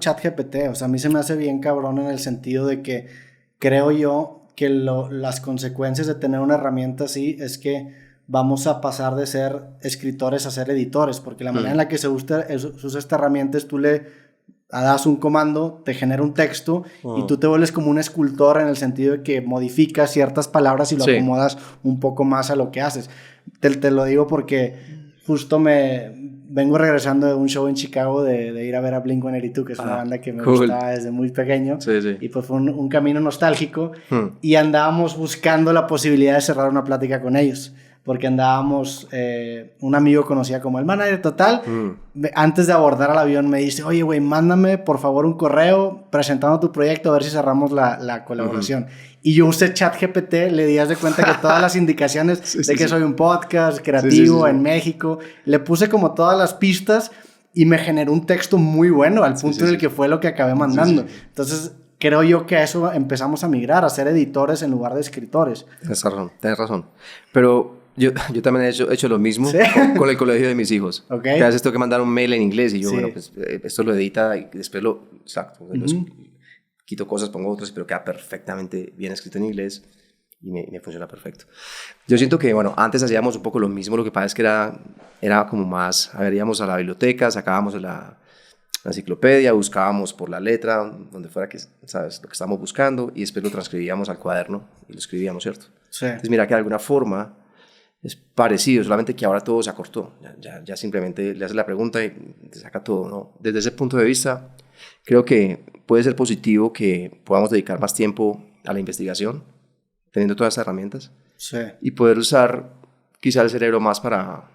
ChatGPT. O sea, a mí se me hace bien cabrón en el sentido de que creo yo que las consecuencias de tener una herramienta así es que vamos a pasar de ser escritores a ser editores, porque la manera en la que se usa esta herramienta es tú le das un comando, te genera un texto y tú te vuelves como un escultor en el sentido de que modificas ciertas palabras y lo acomodas un poco más a lo que haces. Te lo digo porque justo vengo regresando de un show en Chicago de ir a ver a Blink-182, que es una banda que me gustaba desde muy pequeño. Y pues fue un camino nostálgico y andábamos buscando la posibilidad de cerrar una plática con ellos. Porque andábamos, un amigo conocía como el manager total, antes de abordar al avión me dice, oye güey, mándame por favor un correo presentando tu proyecto a ver si cerramos la colaboración. Y yo usé ChatGPT, le di de cuenta que todas las indicaciones que soy un podcast creativo en México, le puse como todas las pistas y me generó un texto muy bueno al punto en el que fue lo que acabé mandando. Entonces creo yo que a eso empezamos a migrar, a ser editores en lugar de escritores. Tienes razón. Pero yo también he hecho lo mismo con el colegio de mis hijos. Que a veces tengo que mandar un mail en inglés y yo, bueno, pues esto lo edita y después quito cosas, pongo otras, pero queda perfectamente bien escrito en inglés y me funciona perfecto. Yo siento que, bueno, antes hacíamos un poco lo mismo, lo que pasa es que era como más, íbamos a la biblioteca, sacábamos la enciclopedia, buscábamos por la letra, donde fuera que, ¿sabes? Lo que estábamos buscando y después lo transcribíamos al cuaderno y lo escribíamos, ¿cierto? Entonces, mira que de alguna forma es parecido, solamente que ahora todo se acortó. Ya simplemente le haces la pregunta y te saca todo, ¿no? Desde ese punto de vista, creo que puede ser positivo que podamos dedicar más tiempo a la investigación, teniendo todas estas herramientas, y poder usar quizá el cerebro más para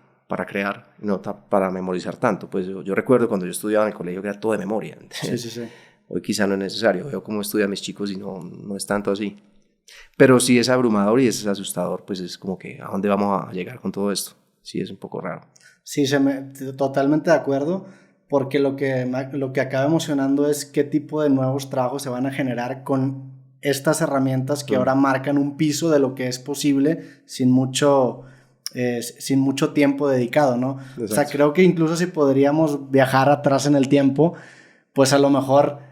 crear, no para memorizar tanto. Pues yo recuerdo cuando yo estudiaba en el colegio que era todo de memoria. Hoy quizá no es necesario. Veo cómo estudian mis chicos y no es tanto así. Pero sí es abrumador y es asustador, pues es como que ¿a dónde vamos a llegar con todo esto? Sí, es un poco raro. Sí, totalmente de acuerdo, porque lo que acaba emocionando es qué tipo de nuevos trabajos se van a generar con estas herramientas que ahora marcan un piso de lo que es posible sin mucho tiempo dedicado, ¿no? Exacto. O sea, creo que incluso si podríamos viajar atrás en el tiempo, pues a lo mejor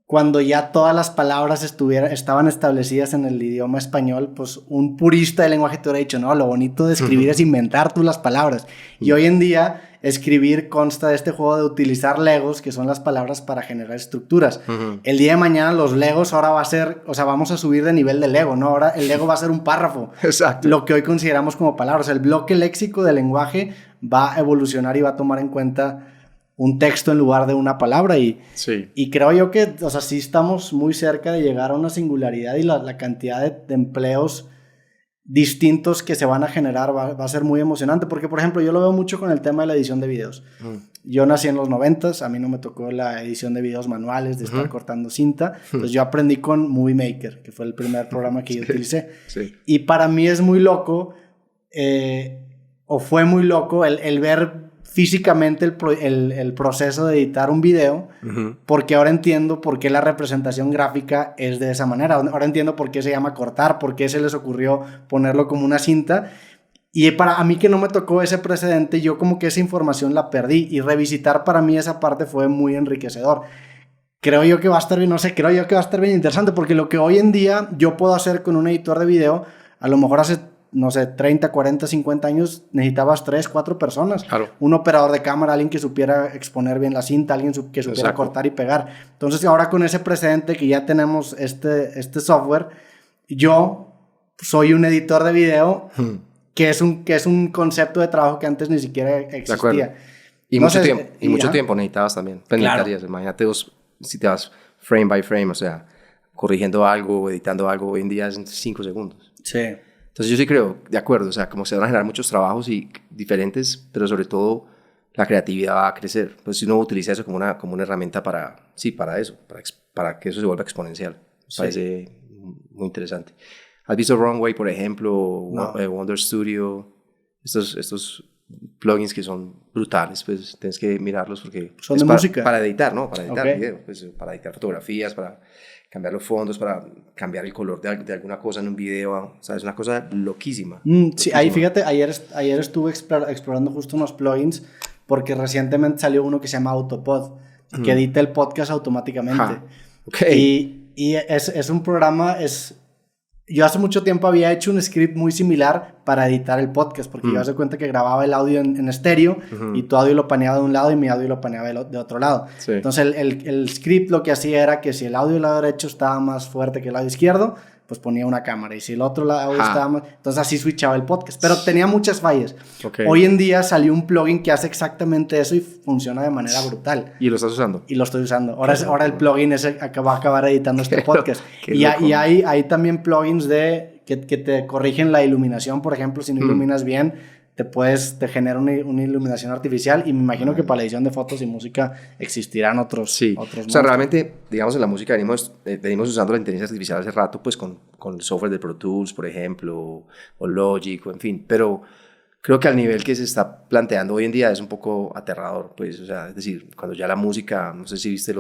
cuando ya todas las palabras estaban establecidas en el idioma español, pues un purista del lenguaje te hubiera dicho, no, lo bonito de escribir es inventar tú las palabras. Y hoy en día, escribir consta de este juego de utilizar legos, que son las palabras para generar estructuras. El día de mañana los legos ahora va a ser, o sea, vamos a subir de nivel de lego, ¿no? Ahora el lego va a ser un párrafo. Exacto. Lo que hoy consideramos como palabras. El bloque léxico del lenguaje va a evolucionar y va a tomar en cuenta un texto en lugar de una palabra y creo yo que, o sea, sí estamos muy cerca de llegar a una singularidad y la cantidad de empleos distintos que se van a generar va a ser muy emocionante, porque por ejemplo yo lo veo mucho con el tema de la edición de videos. Yo nací en los 90s, a mí no me tocó la edición de videos manuales, de estar cortando cinta, entonces yo aprendí con Movie Maker, que fue el primer programa que yo utilicé. Y para mí es muy loco, o fue muy loco el ver físicamente el proceso de editar un video, porque ahora entiendo por qué la representación gráfica es de esa manera. Ahora entiendo por qué se llama cortar, por qué se les ocurrió ponerlo como una cinta. Y a mí que no me tocó ese precedente, yo como que esa información la perdí. Y revisitar para mí esa parte fue muy enriquecedor. Creo yo que va a estar bien, creo yo que va a estar bien interesante, porque lo que hoy en día yo puedo hacer con un editor de video, a lo mejor hace 30, 40, 50 años necesitabas 3, 4 personas. Claro. Un operador de cámara, alguien que supiera exponer bien la cinta, alguien que supiera cortar y pegar. Entonces ahora con ese precedente que ya tenemos este software, yo soy un editor de video que es un concepto de trabajo que antes ni siquiera existía. Y mucho tiempo necesitabas también. Necesitarías, imagínate si te vas frame by frame, o sea, corrigiendo algo, editando algo, hoy en día es en 5 segundos. Entonces yo sí creo, de acuerdo, o sea, como se van a generar muchos trabajos diferentes, pero sobre todo la creatividad va a crecer. Pues si uno utiliza eso como una herramienta para eso, para que eso se vuelva exponencial. Me parece muy interesante. ¿Has visto Runway, por ejemplo? Wonder Studio, estos plugins que son brutales, pues tienes que mirarlos porque son de música. Para editar, ¿no? Para editar video, pues, para editar fotografías, para cambiar los fondos, para cambiar el color de alguna cosa en un video, o sea, es una cosa loquísima. Sí, ahí fíjate, ayer estuve explorando justo unos plugins porque recientemente salió uno que se llama Autopod, que edita el podcast automáticamente. Okay. Y es un programa, yo hace mucho tiempo había hecho un script muy similar para editar el podcast, porque yo hace cuenta que grababa el audio en estéreo y tu audio lo paneaba de un lado y mi audio lo paneaba de otro lado. Sí. Entonces el script lo que hacía era que si el audio del lado derecho estaba más fuerte que el lado izquierdo, pues ponía una cámara, y si el otro lado estaba más... Entonces así switchaba el podcast, pero tenía muchas fallas. Okay. Hoy en día salió un plugin que hace exactamente eso y funciona de manera brutal. ¿Y lo estás usando? Y lo estoy usando. Ahora el plugin ese va a acabar editando este podcast. Y hay también plugins que te corrigen la iluminación, por ejemplo, si no iluminas bien, te genera una iluminación artificial, y me imagino que para la edición de fotos y música existirán otros. Sí, o sea, realmente, digamos, en la música venimos usando la inteligencia artificial hace rato, pues con el software de Pro Tools, por ejemplo, o Logic, o en fin, pero creo que al nivel que se está planteando hoy en día es un poco aterrador, pues, o sea, es decir, cuando ya la música, no sé si viste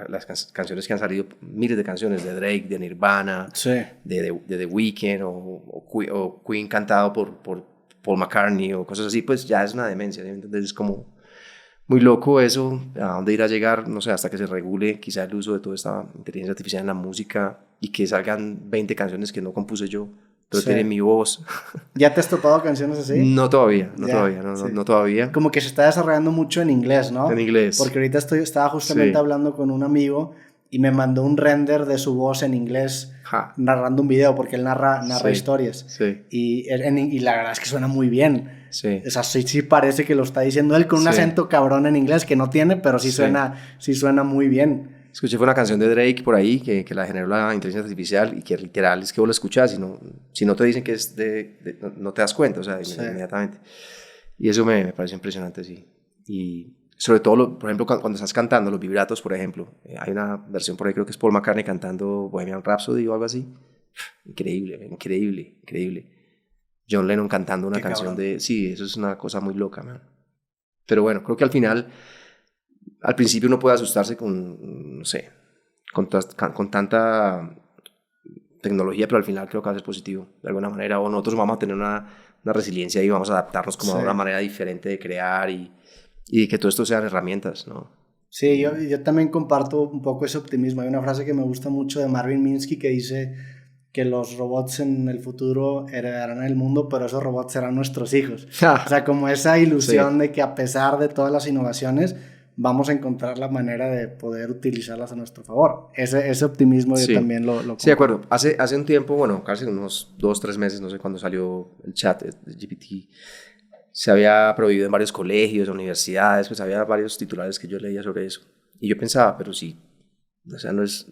las canciones que han salido, miles de canciones de Drake, de Nirvana, sí, de The Weeknd, o Queen cantado por Paul McCartney o cosas así, pues ya es una demencia, ¿sí? Entonces es como muy loco eso, a dónde irá a llegar, no sé, hasta que se regule quizá el uso de toda esta inteligencia artificial en la música y que salgan 20 canciones que no compuse yo, pero tienen mi voz. ¿Ya te has topado canciones así? No todavía, no todavía. Como que se está desarrollando mucho en inglés, ¿no? En inglés. Porque ahorita estaba justamente hablando con un amigo y me mandó un render de su voz en inglés narrando un video, porque él narra historias. Sí. Y la verdad es que suena muy bien. Sí. O sea, sí parece que lo está diciendo él con un acento cabrón en inglés que no tiene, pero sí suena muy bien. Escuché fue una canción de Drake por ahí que la generó la inteligencia artificial y que literal es que vos la escuchás y si no te dicen que es no te das cuenta, o sea, inmediatamente. Y eso me pareció impresionante, sí. Y sobre todo, por ejemplo, cuando estás cantando, los vibratos, por ejemplo. Hay una versión por ahí, creo que es Paul McCartney cantando Bohemian Rhapsody o algo así. Increíble. John Lennon cantando una canción cabrón. Sí, eso es una cosa muy loca, man. Pero bueno, creo que al final, al principio uno puede asustarse con, no sé, con tanta tecnología, pero al final creo que va a ser positivo, de alguna manera. O nosotros vamos a tener una resiliencia y vamos a adaptarnos como a una manera diferente de crear y que todo esto sean herramientas, ¿no? Sí, yo también comparto un poco ese optimismo. Hay una frase que me gusta mucho de Marvin Minsky que dice que los robots en el futuro heredarán el mundo, pero esos robots serán nuestros hijos. O sea, como esa ilusión de que a pesar de todas las innovaciones, vamos a encontrar la manera de poder utilizarlas a nuestro favor. Ese optimismo yo también lo Sí, de acuerdo. Hace un tiempo, bueno, casi unos 2-3 meses, no sé cuándo salió el chat de GPT, se había prohibido en varios colegios, universidades, pues había varios titulares que yo leía sobre eso. Y yo pensaba, pero sí, o sea, no es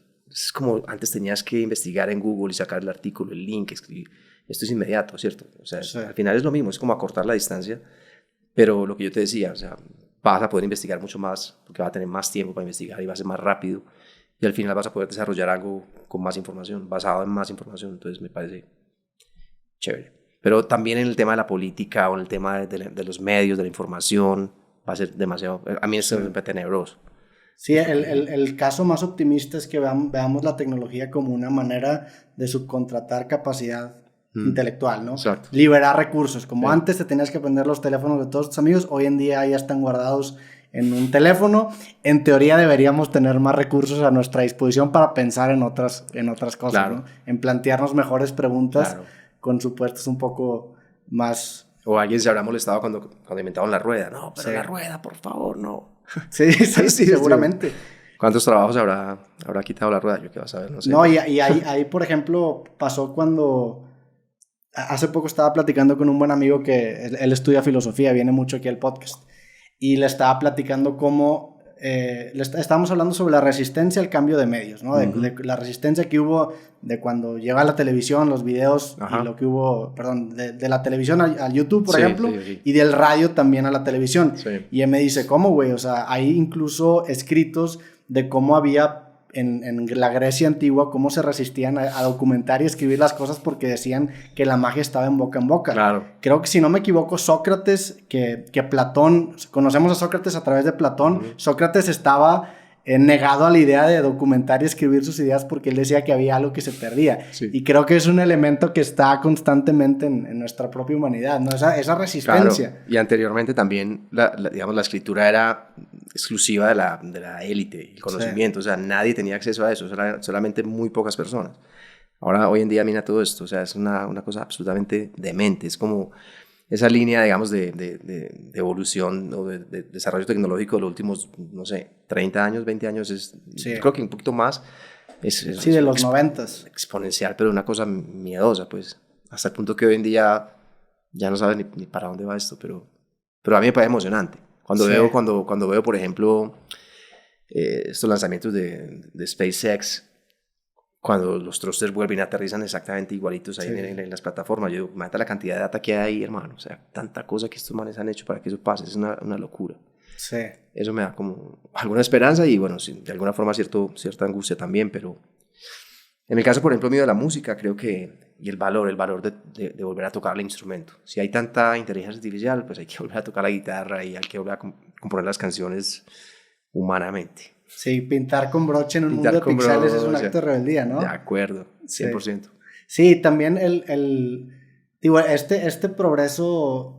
como antes tenías que investigar en Google y sacar el artículo, el link, escribir. Esto es inmediato, ¿cierto? O sea, al final es lo mismo, es como acortar la distancia, pero lo que yo te decía, o sea, vas a poder investigar mucho más, porque vas a tener más tiempo para investigar y va a ser más rápido, y al final vas a poder desarrollar algo con más información, basado en más información, entonces me parece chévere. Pero también en el tema de la política o en el tema de los medios, de la información, va a ser demasiado... A mí es tenebroso. Sí, el caso más optimista es que veamos la tecnología como una manera de subcontratar capacidad intelectual, ¿no? Exacto. Liberar recursos. Como antes te tenías que aprender los teléfonos de todos tus amigos, hoy en día ya están guardados en un teléfono. En teoría deberíamos tener más recursos a nuestra disposición para pensar en otras cosas, claro, ¿no? En plantearnos mejores preguntas, claro, con supuestos un poco más... O alguien se habrá molestado cuando inventaron la rueda. No, pero la rueda, por favor, no. Sí, seguramente. ¿Cuántos trabajos habrá quitado la rueda? Yo qué vas a ver, no sé. No, y ahí, por ejemplo, pasó cuando... Hace poco estaba platicando con un buen amigo que él estudia filosofía, viene mucho aquí al podcast, y le estaba platicando cómo... estábamos hablando sobre la resistencia al cambio de medios, ¿no? De la resistencia que hubo de cuando llegó a la televisión, los videos, y lo que hubo, perdón, de la televisión al YouTube, por ejemplo, y del radio también a la televisión. Sí. Y él me dice, ¿cómo, güey? O sea, hay incluso escritos de cómo había en la Grecia antigua, cómo se resistían a documentar y escribir las cosas porque decían que la magia estaba en boca en boca. Claro. Creo que, si no me equivoco, Sócrates, que Platón, conocemos a Sócrates a través de Platón, Sócrates estaba negado a la idea de documentar y escribir sus ideas porque él decía que había algo que se perdía. Sí. Y creo que es un elemento que está constantemente en nuestra propia humanidad, ¿no? Esa resistencia. Claro. Y anteriormente también, digamos, la escritura era exclusiva de la élite, el conocimiento. Sí. O sea, nadie tenía acceso a eso, solamente muy pocas personas. Ahora, hoy en día, mira todo esto. O sea, es una cosa absolutamente demente. Es como esa línea, digamos, de evolución o de desarrollo tecnológico de los últimos, no sé, 30 años, 20 años, sí. Creo que un poquito más. Sí, de los 90s. Exponencial, pero una cosa miedosa, pues. Hasta el punto que hoy en día ya no sabes ni para dónde va esto, pero a mí me parece emocionante. Cuando veo, por ejemplo, estos lanzamientos de SpaceX, cuando los thrusters vuelven y aterrizan exactamente igualitos ahí en las plataformas, yo digo, mata la cantidad de data que hay ahí, hermano. O sea, tanta cosa que estos manes han hecho para que eso pase, es una locura. Sí. Eso me da como alguna esperanza y, bueno, sí, de alguna forma cierta angustia también, pero en el caso, por ejemplo, mío de la música, creo que, y el valor de volver a tocar el instrumento. Si hay tanta inteligencia artificial, pues hay que volver a tocar la guitarra y hay que volver a componer las canciones humanamente. Sí, pintar con broche en un mundo de pixeles es un acto de rebeldía, ¿no? De acuerdo, 100%. Sí, también digo, este progreso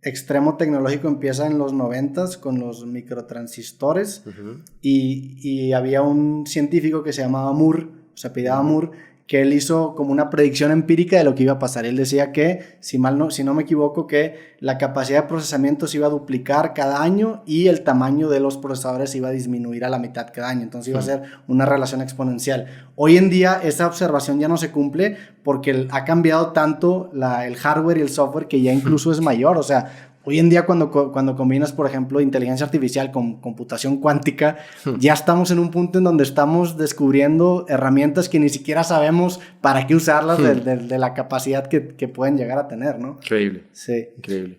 extremo tecnológico empieza en los 90s con los microtransistores. Y había un científico que se llamaba Moore, se apellidaba Moore, que él hizo como una predicción empírica de lo que iba a pasar. Él decía que, si no me equivoco, que la capacidad de procesamiento se iba a duplicar cada año y el tamaño de los procesadores iba a disminuir a la mitad cada año. Entonces iba a ser una relación exponencial. Hoy en día esa observación ya no se cumple porque ha cambiado tanto el hardware y el software que ya incluso es mayor. O sea, hoy en día cuando combinas, por ejemplo, inteligencia artificial con computación cuántica, ya estamos en un punto en donde estamos descubriendo herramientas que ni siquiera sabemos para qué usarlas de la capacidad que pueden llegar a tener, ¿no? Increíble. Sí. Increíble.